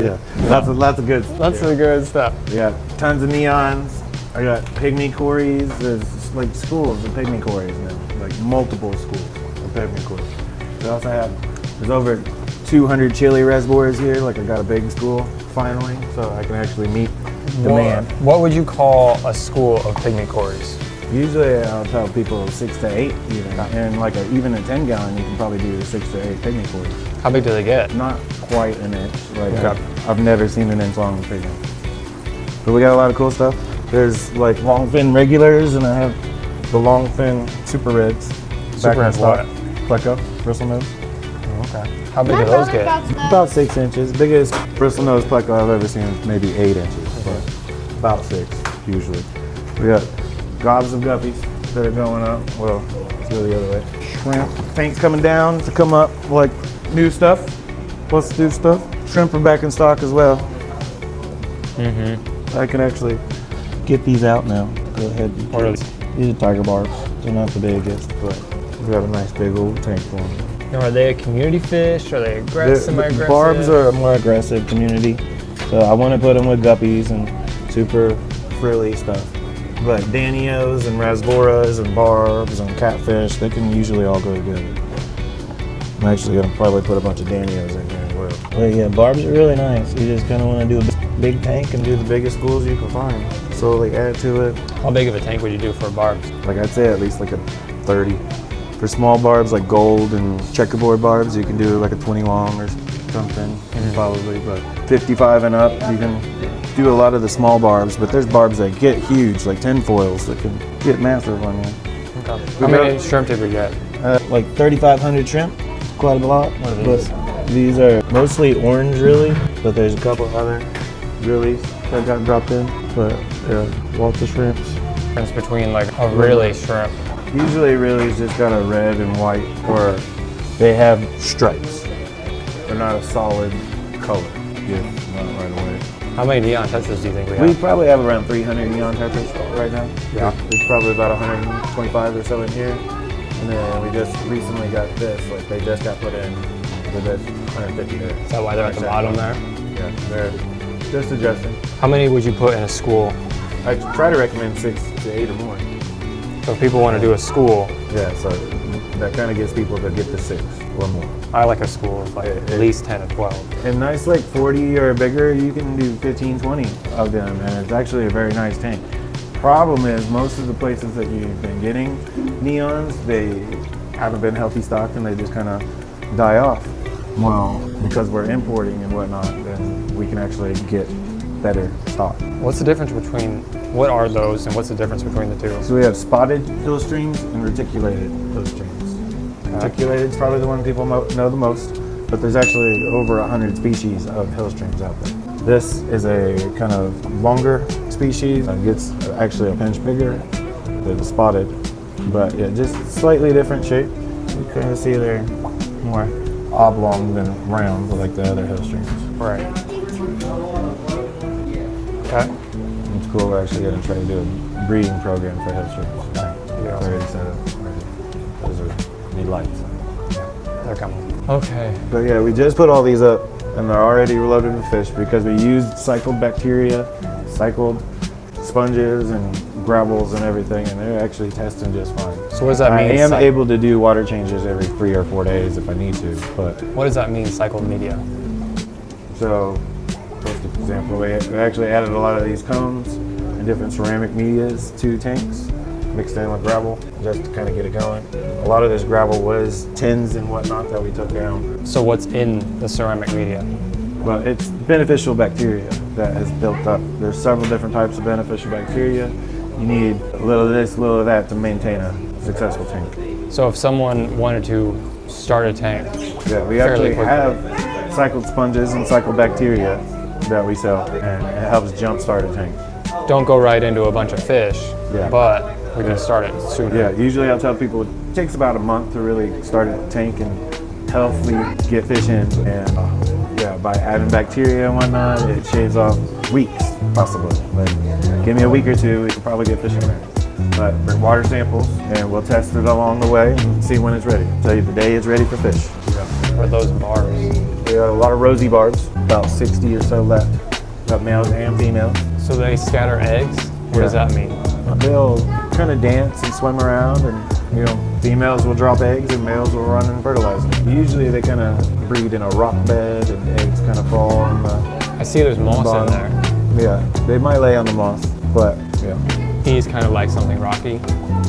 Yeah, lots of good. Lots of good stuff. Yeah, tons of neons. I got pygmy cories. There's like schools of pygmy cories now, like multiple schools of pygmy cories. We also have, there's over 200 chili reservoirs here. Like I got a big school finally, so I can actually meet demand. What would you call a school of pygmy cories? Usually I'll tell people 6 to 8 even, and like even a 10 gallon you can probably do 6 to 8 pygmy cories. How big do they get? Not quite an inch. Like I've never seen an inch long pygmy. But we got a lot of cool stuff. There's like longfin regulars, and I have the longfin super reds. Super reds what? Pleco, bristlenose. Okay. How big do those get? About 6 inches. Biggest bristlenose pleco I've ever seen is maybe 8 inches, but about 6 usually. We got gobs of guppies that are going up. Well, let's go the other way. Shrimp tanks coming down to come up, like new stuff. Plus new stuff. Shrimp are back in stock as well. I can actually get these out now. Go ahead. What are these are tiger barbs. They're not the biggest, but we have a nice big old tank for them. Now, are they a community fish? Are they aggressive, semi-aggressive? Barbs are a more aggressive community. So I want to put them with guppies and super frilly stuff. But Danios and Rasboras and barbs and catfish, they can usually all go together. I'm actually going to probably put a bunch of Danios in here as well. But yeah, barbs are really nice. You just kind of want to do a big tank and do the biggest schools you can find. Slowly add to it. How big of a tank would you do for barbs? Like I'd say at least like a 30. For small barbs like gold and checkerboard barbs, you can do like a 20 long or something, probably. But 55 and up, you can do a lot of the small barbs. But there's barbs that get huge, like tin foils, that can get massive on you. Okay. How many shrimp did we get? Like 3,500 shrimp, quite a lot. What are these? But these are mostly orange, really. But there's a couple other really that got dropped in. But yeah, lots of shrimps. Difference between like a really shrimp. Usually really's just got a red and white, or they have stripes. They're not a solid color. Yeah, not right away. How many neon tetras do you think we have? We probably have around 300 neon tetras right now. Yeah. There's probably about 125 or so in here. And then we just recently got this, like they just got put in with this 150 there. Is that why they're at the bottom there? Yeah, they're just adjusting. How many would you put in a school? I try to recommend 6 to 8 or more. So if people want to do a school. Yeah, so that kind of gets people to get to 6 or more. I like a school of like at least 10 to 12. And nice like 40 or bigger, you can do 15, 20 of them, and it's actually a very nice tank. Problem is, most of the places that you've been getting neons, they haven't been healthy stocked and they just kind of die off. Well, because we're importing and whatnot, then we can actually get better stock. What's the difference between, what are those and what's the difference between the two? So we have spotted hill streams and reticulated hill streams. Reticulated is probably the one people know the most, but there's actually over 100 species of hill streams out there. This is a kind of longer species. It gets actually a pinch bigger than the spotted, but yeah, just slightly different shape. You kind of see they're more oblong than round like the other hill streams. Right. Okay. It's cool. We're actually going to try to do a breeding program for hill streams. Yeah. It's already set up. Those are need lights. They're coming. Okay. But yeah, we just put all these up, and they're already loaded with fish because we used cycled bacteria, cycled sponges and gravels and everything, and they're actually testing just fine. So what does that mean? I am able to do water changes every 3 or 4 days if I need to, but... What does that mean, cycled media? So, first example, we actually added a lot of these cones and different ceramic medias to tanks, mixed in with gravel, just to kind of get it going. A lot of this gravel was tins and whatnot that we took down. So what's in the ceramic media? Well, it's beneficial bacteria that has built up. There's several different types of beneficial bacteria. You need a little of this, a little of that to maintain a successful tank. So if someone wanted to start a tank, yeah, we actually have cycled sponges and cycled bacteria that we sell, and it helps jumpstart a tank. Don't go right into a bunch of fish, but we can start it sooner. Yeah, usually I'll tell people it takes about a month to really start a tank and healthily get fish in, and yeah, by adding bacteria and whatnot, it shaves off weeks, possibly. But give me a week or two, we can probably get fish in there. But bring water samples, and we'll test it along the way and see when it's ready. Tell you the day it's ready for fish. Yeah. for those barbs? We got a lot of rosy barbs, about 60 or so left. Got males and females. So they scatter eggs? What does that mean? They'll kind of dance and swim around, and you know, females will drop eggs and males will run and fertilize them. Usually they kind of breed in a rock bed and eggs kind of fall on the I see there's moss in there. Yeah, they might lay on the moss, but yeah. He's kind of like something rocky.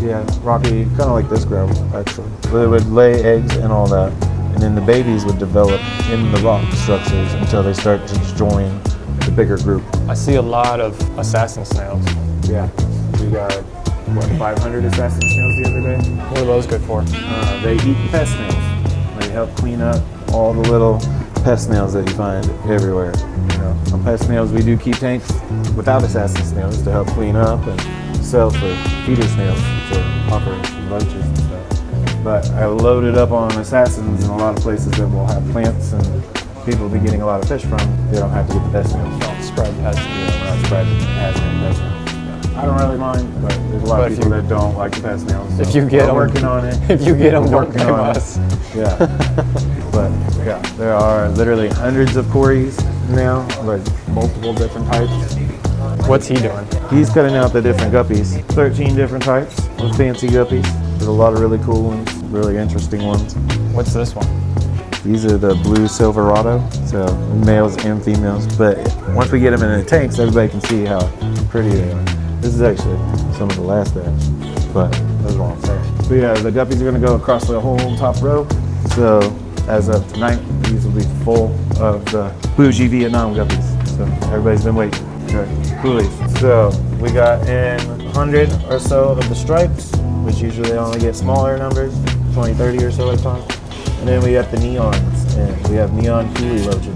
Yeah, rocky, kind of like this gravel actually. They would lay eggs and all that, and then the babies would develop in the rock structures until they start to join the bigger group. I see a lot of assassin snails. Yeah, we got, what, 500 assassin snails the other day? What are those good for? They eat pest snails. They help clean up all the little pest snails that you find everywhere. You know, on pest snails, we do keep tanks without assassin snails to help clean up and sell for feeder snails to offer lunches and stuff. But I loaded up on assassins in a lot of places that will have plants and people will be getting a lot of fish from. They don't have to get the pest snails. Don't spread pest. Yeah, we're not spreading hazmat pest snails. I don't really mind, but there's a lot of people that don't like the pest snails. So if you get them, working on it. If you get them, don't blame us. Yeah. But yeah, there are literally hundreds of Corys now, like multiple different types. What's he doing? He's cutting out the different guppies. 13 different types of fancy guppies. There's a lot of really cool ones, really interesting ones. What's this one? These are the blue silverado, so males and females. But once we get them in the tanks, everybody can see how pretty they are. This is actually some of the last batch, but that's what I'm saying. But yeah, the guppies are gonna go across the whole top row. So as of tonight, these will be full of the bougie Vietnam guppies. So everybody's been waiting. Okay, coolies. So we got in 100 or so of the stripes, which usually only get smaller numbers, 20, 30 or so at a time. And then we got the neons, and we have neon coolie roaches,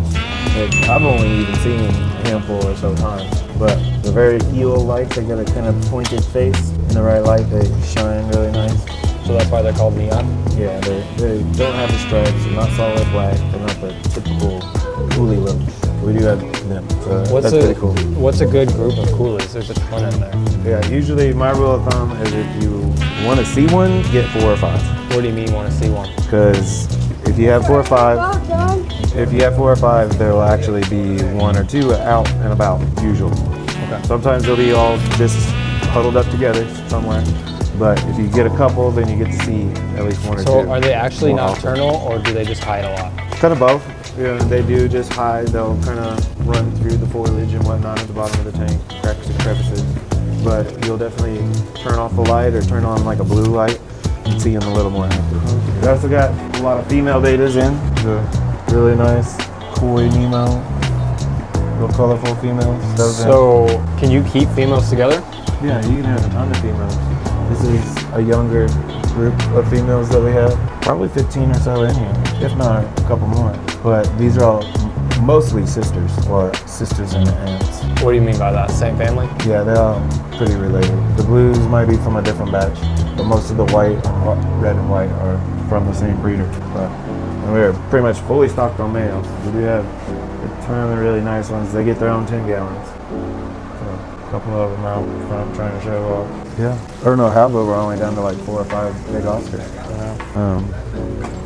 which I've only even seen a handful or so times. But they're very eel-like. They got a kind of pointed face. In the right light, they shine really nice. So that's why they're called neon? Yeah, they don't have the stripes. They're not solid black. They're not the typical coolie roach. We do have them, so that's pretty cool. What's a good group of coolies? There's a ton in there. Yeah, usually my rule of thumb is if you want to see one, get 4 or 5. What do you mean want to see one? Because if you have 4 or 5, there will actually be 1 or 2 out and about, usually. Okay. Sometimes they'll be all just huddled up together somewhere. But if you get a couple, then you get to see at least 1 or 2. So are they actually more nocturnal, or do they just hide a lot? Kind of both. You know, they do just hide. They'll kind of run through the foliage and whatnot at the bottom of the tank, cracks and crevices. But you'll definitely turn off the light or turn on like a blue light and see them a little more active. We also got a lot of female betas in. The really nice koi Nemo, real colorful females. So can you keep females together? Yeah, you can have a ton of females. This is a younger group of females that we have. Probably 15 or so in here, if not a couple more. But these are all mostly sisters, or sisters and aunts. What do you mean by that? Same family? Yeah, they're all pretty related. The blues might be from a different batch, but most of the white, red and white are from the same breeder. And we're pretty much fully stocked on males. We do have a ton of really nice ones. They get their own 10 gallons. So a couple of them out front trying to show off. Yeah. Or no, half of them are only down to like 4 or 5 big Oscars. Yeah.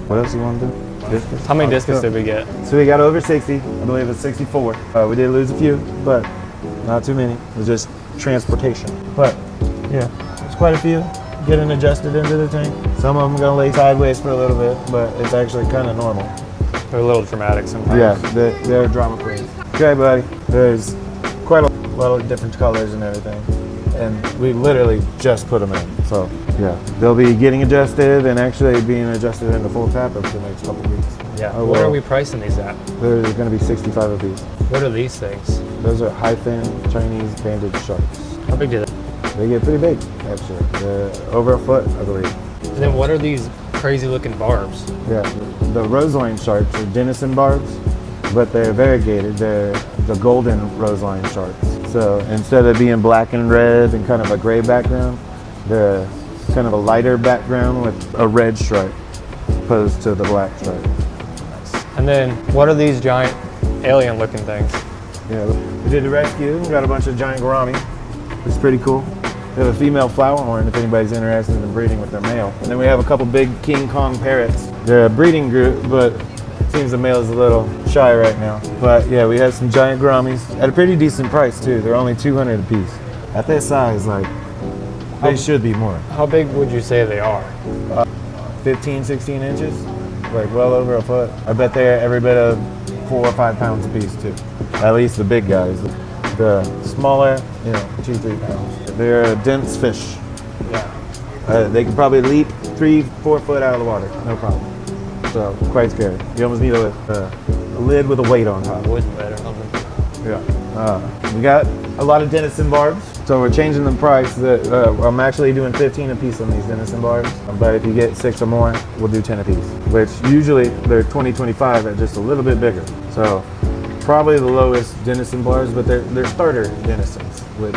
What else you want to do? Discus? How many discus did we get? So we got over 60. I believe it's 64. We did lose a few, but not too many. It was just transportation. But yeah, there's quite a few getting adjusted into the tank. Some of them are gonna lay sideways for a little bit, but it's actually kind of normal. They're a little dramatic sometimes. Yeah, they're drama queens. Okay, buddy. There's quite a lot of different colors and everything. And we literally just put them in. So yeah, they'll be getting adjusted and actually being adjusted into full tap over the next couple of weeks. Yeah. What are we pricing these at? They're going to be 65 a piece. What are these things? Those are high fin Chinese banded sharks. How big do they? They get pretty big, actually. They're over a foot, I believe. And then what are these crazy looking barbs? Yeah, the roseline sharks are denison barbs, but they're variegated. They're the golden roseline sharks. So instead of being black and red and kind of a gray background, they're kind of a lighter background with a red stripe opposed to the black stripe. Nice. And then what are these giant alien looking things? Yeah, we did the rescue. We got a bunch of giant gourami. It's pretty cool. We have a female flower horn if anybody's interested in breeding with their male. And then we have a couple big King Kong parrots. They're a breeding group, but Seems the male's a little shy right now. But yeah, we have some giant grammies at a pretty decent price too. They're only 200 a piece. At this size, like, they should be more. How big would you say they are? 15, 16 inches, like well over a foot. I bet they're every bit of 4 or 5 pounds a piece too. At least the big guys. The smaller, 2, 3 pounds. They're a dense fish. Yeah. They can probably leap 3, 4 foot out of the water, no problem. So quite scary. You almost need a lid with a weight on top. Wooden lid or something. Yeah. We got a lot of denison barbs, so we're changing the price. I'm actually doing 15 a piece on these denison barbs, but if you get 6 or more, we'll do 10 a piece. Which usually they're 20, 25 at just a little bit bigger. So probably the lowest denison barbs, but they're starter denisons, which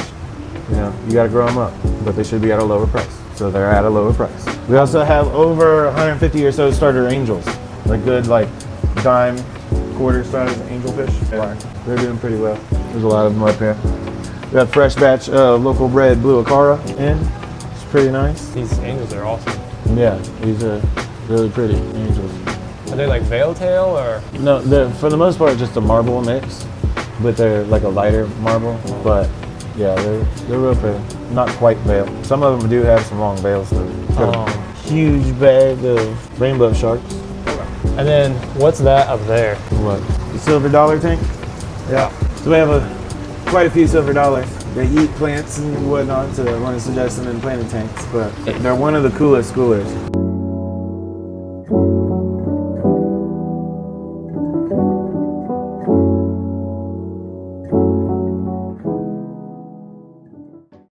you got to grow them up, but they should be at a lower price. So they're at a lower price. We also have over 150 or so starter angels, like good dime, quarter size angelfish. Yeah, they're doing pretty well. There's a lot of them up here. We got fresh batch local bred blue acara in. It's pretty nice. These angels are awesome. Yeah, these are really pretty angels. Are they like veil tail or? No, they're for the most part just a marble mix, but they're like a lighter marble. But yeah, they're real pretty. Not quite veil. Some of them do have some long veils though. Got a huge bag of rainbow sharks. And then what's that up there? What? The silver dollar tank? Yeah. So we have quite a few silver dollars. They eat plants and whatnot, so I want to suggest them in planted tanks, but they're one of the coolest schoolers.